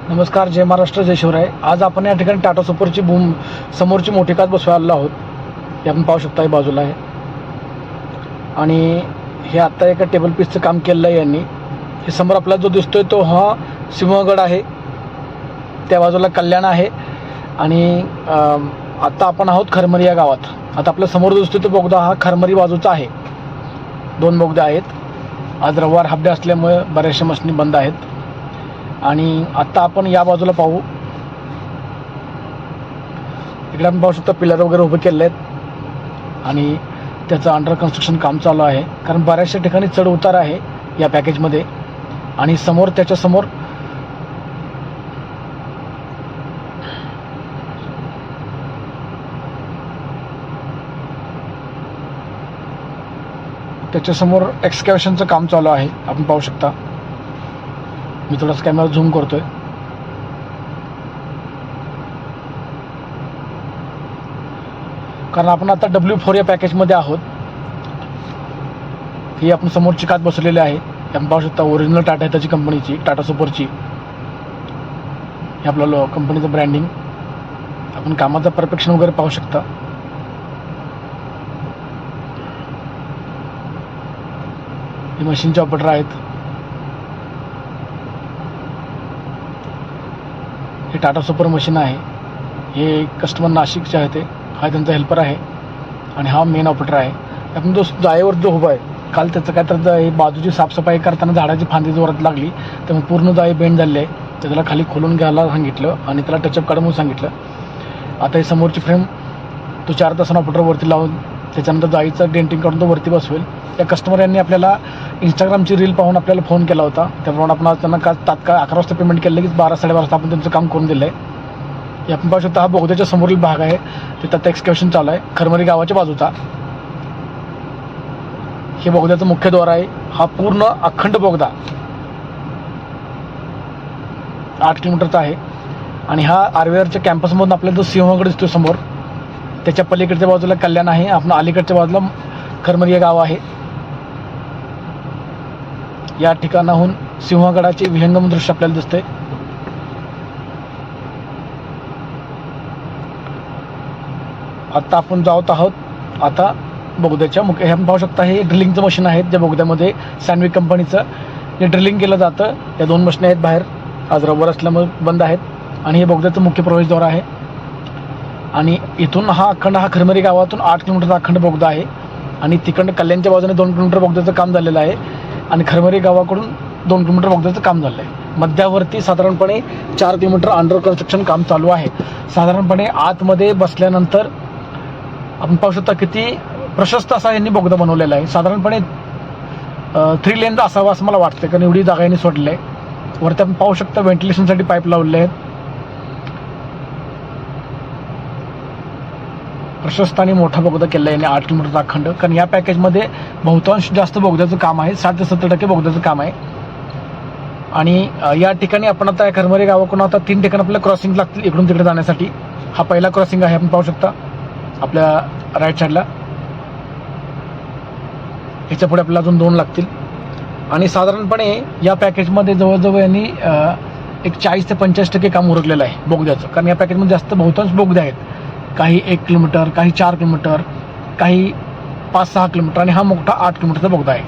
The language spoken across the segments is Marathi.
नमस्कार, जय महाराष्ट्र, जय शिवराय. आज आपण या ठिकाणी टाटा सुपरची समोरची मोठी काच बसवायला आहोत. हे आपण पाहू शकता, बाजूला आहे. आणि हे आत्ता एका टेबल पीसचं काम केलेलं आहे यांनी. हे समोर आपल्याला जो दिसतोय तो हा सिंहगड आहे, त्या बाजूला कल्याण आहे. आणि आत्ता आपण आहोत खरमरी या गावात. आता आपल्या समोर दिसतोय तो बोगदा हा खरमरी बाजूचा आहे. 2 बोगदे आहेत. आज रविवार हाफ डे असल्यामुळे बऱ्याचशा मशीनी बंद आहेत. आणि आत्ता आपण या बाजूला पाहू. इकडे आपण पाहू शकता पिलर वगैरे उभे केले आहेत आणि त्याचं अंडर कन्स्ट्रक्शन काम चालू आहे. कारण बऱ्याचशा ठिकाणी चढ उतार आहे या पॅकेजमध्ये. आणि समोर त्याच्यासमोर एक्सकॅव्हेशनचं काम चालू आहे. आपण पाहू शकता. मी थोडासा कॅमेरा झूम करतोय. कारण आपण आता W4 या पॅकेजमध्ये आहोत. ही आपण समोरची काच बसवलेली आहे. आपण पाहू शकता ओरिजिनल टाटा आहे त्याची, कंपनीची, टाटा सुपरची. हे आपलं कंपनीचं ब्रँडिंग. आपण कामाचं परफेक्शन वगैरे पाहू शकता. हे मशीनचे ऑपरेटर आहेत. हे टाटा सुपर मशीन आहे. हे कस्टमर नाशिकचे आहे. हा त्यांचा हेल्पर आहे आणि हा मेन ऑपरेटर आहे. आपण जो जाळीवर जो उभा आहे, काल त्याचं काय तर बाजूची साफसफाई करताना झाडाची फांदी जोरात लागली, त्यामुळे पूर्ण जाळी बेंड झाली आहे. तर त्याला खाली खोलून घ्यायला सांगितलं आणि त्याला टचअप काढून सांगितलं. आता ही समोरची फ्रेम तो 4 तासांना ऑपरेटर वरती लावून त्याच्यानंतर जाळीचं डेंटिंग काढून तो वरती बसवेल. त्या कस्टमर यांनी आपल्याला इंस्टाग्रामची रील पाहून आपल्याला फोन केला होता. त्याप्रमाणे आपण आज त्यांना तात्काळ 11 वाजता पेमेंट केलं की 12-12:30 वाजता आपण त्यांचं काम करून दिलं आहे. हे आपण पाहू शकता. हा बोगद्याच्या समोरील भाग आहे. तिथं आता एक्सकॅव्हेशन चालू आहे खरमरी गावाच्या बाजूचा. हे बोगद्याचं मुख्य द्वार आहे. हा पूर्ण अखंड बोगदा 8 किलोमीटरचा आहे. आणि हा RVRच्या कॅम्पसमधून आपल्याला जो सिंहगड दिसतो समोर, त्याच्या पलीकडच्या बाजूला कल्याण आहे. आपण अलीकडच्या बाजूला खरमरी हे गाव आहे. या ठिकाणाहून सिंहगडाचे विहंगम दृश्य आपल्याला दिसते. आता आपण जात आहोत आता बोगद्याच्या हे आपण पाहू शकता. हे ड्रिलिंगचं मशीन आहे ज्या बोगद्यामध्ये, सँडविक कंपनीचं. हे ड्रिलिंग केलं जातं. या 2 मशीन आहेत बाहेर, आज रविवार असल्यामुळे बंद आहेत. आणि हे बोगद्याचं मुख्य प्रवेशद्वार आहे. आणि इथून हा खरमरी गावातून 8 किलोमीटरचा अखंड बोगदा आहे. आणि तिकडनं कल्याणच्या बाजूने 2 किलोमीटर बोगद्याचं काम झालेलं आहे. आणि खरमरी गावाकडून 2 किलोमीटर बोगद्याचं काम झालं आहे. मध्यावरती साधारणपणे 4 किलोमीटर अंडर कन्स्ट्रक्शन काम चालू आहे. साधारणपणे आतमध्ये बसल्यानंतर आपण पाहू शकता किती प्रशस्त असा यांनी बोगदा बनवलेला आहे. साधारणपणे 3 लेनचा असावा असं मला वाटतं, कारण एवढी जागा यांनी सोडली आहे. वरती आपण पाहू शकता व्हेंटिलेशनसाठी पाईप लावलेले आहेत. प्रशस्त आणि मोठा बोगदा केला आहे यांनी 8 किलोमीटरचा अखंड. कारण या पॅकेजमध्ये बहुतांश जास्त बोगद्याचं काम आहे. 60 ते 70% बोगद्याचं काम आहे. आणि या ठिकाणी आपण आता खरमरी गावाकडून आता 3 ठिकाणी आपल्याला क्रॉसिंग लागतील इकडून तिकडे जाण्यासाठी. हा पहिला क्रॉसिंग आहे. आपण पाहू शकता आपल्या राईट साईडला. ह्याच्या पुढे आपल्याला अजून 2 लागतील. आणि साधारणपणे या पॅकेजमध्ये जवळजवळ यांनी एक 40 ते 85% काम उरकलेलं आहे बोगद्याचं. कारण या पॅकेजमध्ये जास्त बहुतांश बोगदे आहेत. काही 1 किलोमीटर, काही 4 किलोमीटर, काही 5-6 किलोमीटर, आणि हा मोठा 8 किलोमीटरचा बोगदा आहे.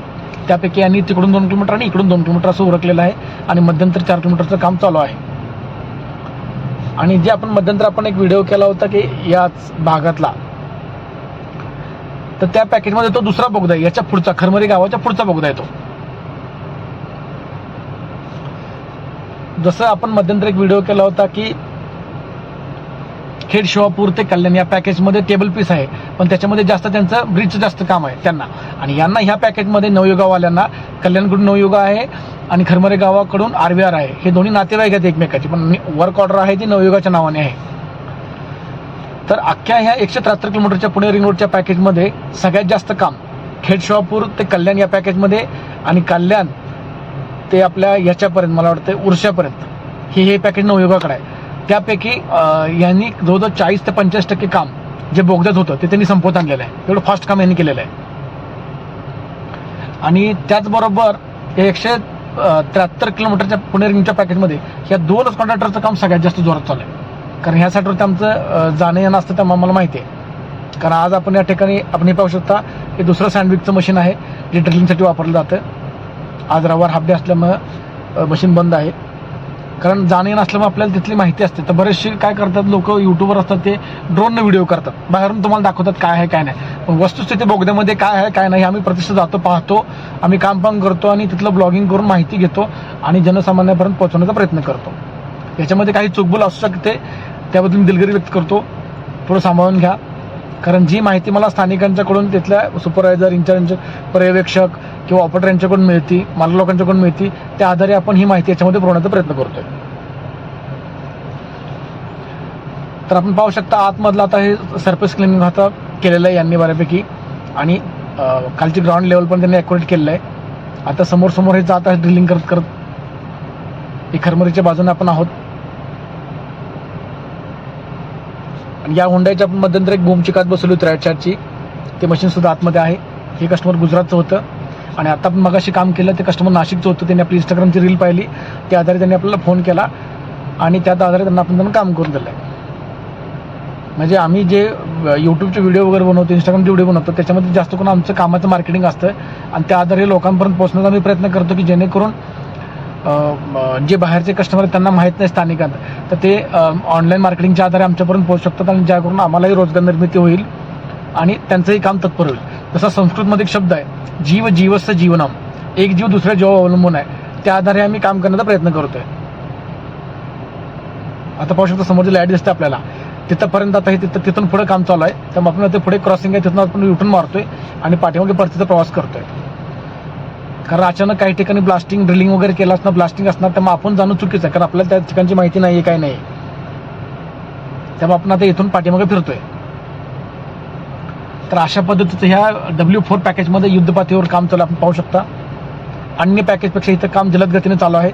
त्यापैकी यांनी तिकडून 2 किलोमीटर आणि इकडून 2 किलोमीटर असं उरकलेलं आहे. आणि मध्यंतर 4 किलोमीटरचं काम चालू आहे. आणि जे आपण मध्यंतर आपण एक व्हिडिओ केला होता की याच भागातला, तर त्या पॅकेजमध्ये तो दुसरा बोगदा आहे. याच्या पुढचा खरमरी गावाच्या पुढचा बोगदा आहे तो. जसं आपण मध्यंतर एक व्हिडिओ केला होता की खेड शिवापूर ते कल्याण या पॅकेजमध्ये टेबल पीस आहे, पण त्याच्यामध्ये जास्त त्यांचं ब्रिजचं जास्त काम आहे त्यांना. आणि यांना ह्या पॅकेजमध्ये नवयुगावाल्यांना कल्याणकडून नवयुगा आहे आणि खरमरे गावाकडून RVR आहे. हे दोन्ही नातेवाईक आहेत एकमेकाची, पण वर्क ऑर्डर आहे ती नवयुगाच्या नावाने आहे. तर अख्ख्या ह्या 173 किलोमीटरच्या पुणे रिंग रोडच्या पॅकेजमध्ये सगळ्यात जास्त काम खेड शिवापूर ते कल्याण या पॅकेजमध्ये, आणि कल्याण ते आपल्या याच्यापर्यंत मला वाटतं उर्शापर्यंत हे पॅकेज नवयुगाकडे आहे. त्यापैकी यांनी जवळजवळ 40 ते 85% काम जे बोगद्यात होतं ते त्यांनी संपवत आणलेलं आहे. एवढं फास्ट काम यांनी केलेलं आहे. आणि त्याचबरोबर 100 73 किलोमीटरच्या पुणे रिंगच्या पॅकेजमध्ये ह्या 2च कॉन्ट्रॅक्टरचं काम सगळ्यात जास्त जोरात चालू आहे. कारण ह्या साईडवरती आमचं जाणं येणं असतं त्यामुळे आम्हाला माहिती आहे. कारण आज आपण या ठिकाणी आपण हे पाहू शकता हे दुसरं सँडविकचं मशीन आहे जे ड्रिलिंगसाठी वापरलं जातं. आज रविवार हाफ डे असल्यामुळं मशीन बंद आहे. कारण जाणं येणं असल्यामुळे आपल्याला तिथली माहिती असते. तर बरेचसे काय करतात लोक यूट्यूबवर असतात ते ड्रोननं व्हिडिओ करतात, बाहेरून तुम्हाला दाखवतात काय आहे काय नाही. पण वस्तुस्थिती बोगद्यामध्ये काय आहे काय नाही आम्ही प्रत्यक्ष जातो, पाहतो, आम्ही काम पण करतो आणि तिथलं ब्लॉगिंग करून माहिती घेतो आणि जनसामान्यापर्यंत पोहोचवण्याचा प्रयत्न करतो. याच्यामध्ये काही चुकबुल असू शकते त्याबद्दल मी दिलगिरी व्यक्त करतो. थोडं सांभाळून घ्या. कारण जी माहिती मला स्थानिकांच्याकडून तिथल्या सुपरवायझर इन्चार्ज पर्यवेक्षक किंवा ऑपरेटर यांच्याकडून मिळते, मला लोकांच्याकडून मिळते, त्या आधारे आपण ही माहिती याच्यामध्ये पुरवण्याचा प्रयत्न करतोय. तर आपण पाहू शकता आतमधलं आता हे सरफेस क्लिनिंग आता केलेलं आहे यांनी बऱ्यापैकी आणि खालची ग्राउंड लेवल पण त्यांनी ॲक्युरेट केलेलं आहे. आता समोर हे जात आहे ड्रिलिंग करत करत हे खरमरीच्या बाजूने आपण आहोत. या हुंडाईच्या आपण मध्यंतरी एक बूमची काच बसवली होती राईट साईडची, ते मशीन सुद्धा आतमध्ये आहे. हे कस्टमर गुजरातचं होतं आणि आता आपण मगाशी काम केलं ते कस्टमर नाशिकचं होतं. त्यांनी आपली इंस्टाग्रामची रील पाहिली, त्या आधारे त्यांनी आपल्याला फोन केला आणि त्या आधारे त्यांना काम करून दिलं आहे. म्हणजे आम्ही जे यूट्यूबचे व्हिडिओ वगैरे बनवतो, इंस्टाग्रामचे व्हिडिओ बनवतो, त्याच्यामध्ये जास्त करून आमचं कामाचं मार्केटिंग असतं आणि त्या आधारे लोकांपर्यंत पोहोचण्याचा आम्ही प्रयत्न करतो की जेणेकरून जे बाहेरचे कस्टमर आहेत त्यांना माहीत नाही स्थानिकांत, तर ते ऑनलाईन मार्केटिंगच्या आधारे आमच्यापर्यंत पोहोचू शकतात आणि ज्याकरून आम्हालाही रोजगार निर्मिती होईल आणि त्यांचंही काम तत्पर होईल. जसा संस्कृतमध्ये एक शब्द आहे जीव जीवस्य जीवनम, एक जीव दुसऱ्या जीवावर अवलंबून आहे, त्या आधारे आम्ही काम करण्याचा प्रयत्न करतोय. आता पाहू शकता समोरची लाईट दिसते आपल्याला, तिथंपर्यंत आता हे तिथून पुढे काम चालू आहे. त्यामुळे आपण ते पुढे क्रॉसिंग आहे तिथून आपण युटर्न मारतोय आणि पाठीमागे परतीचा प्रवास करतोय. कारण अचानक काही ठिकाणी ब्लास्टिंग ड्रिलिंग वगैरे केलं असणार, ब्लास्टिंग असणार, त्यामुळे आपण जाणं चुकीचं आहे. कारण आपल्याला त्या ठिकाणची माहिती नाही आहे, काय नाही. त्यामुळे आपण आता इथून पाठीमागे फिरतोय. तर अशा पद्धतीचं ह्या W4 पॅकेजमध्ये युद्धपातळीवर काम चालू आपण पाहू शकता. अन्य पॅकेजपेक्षा इथं काम जलद गतीने चालू आहे.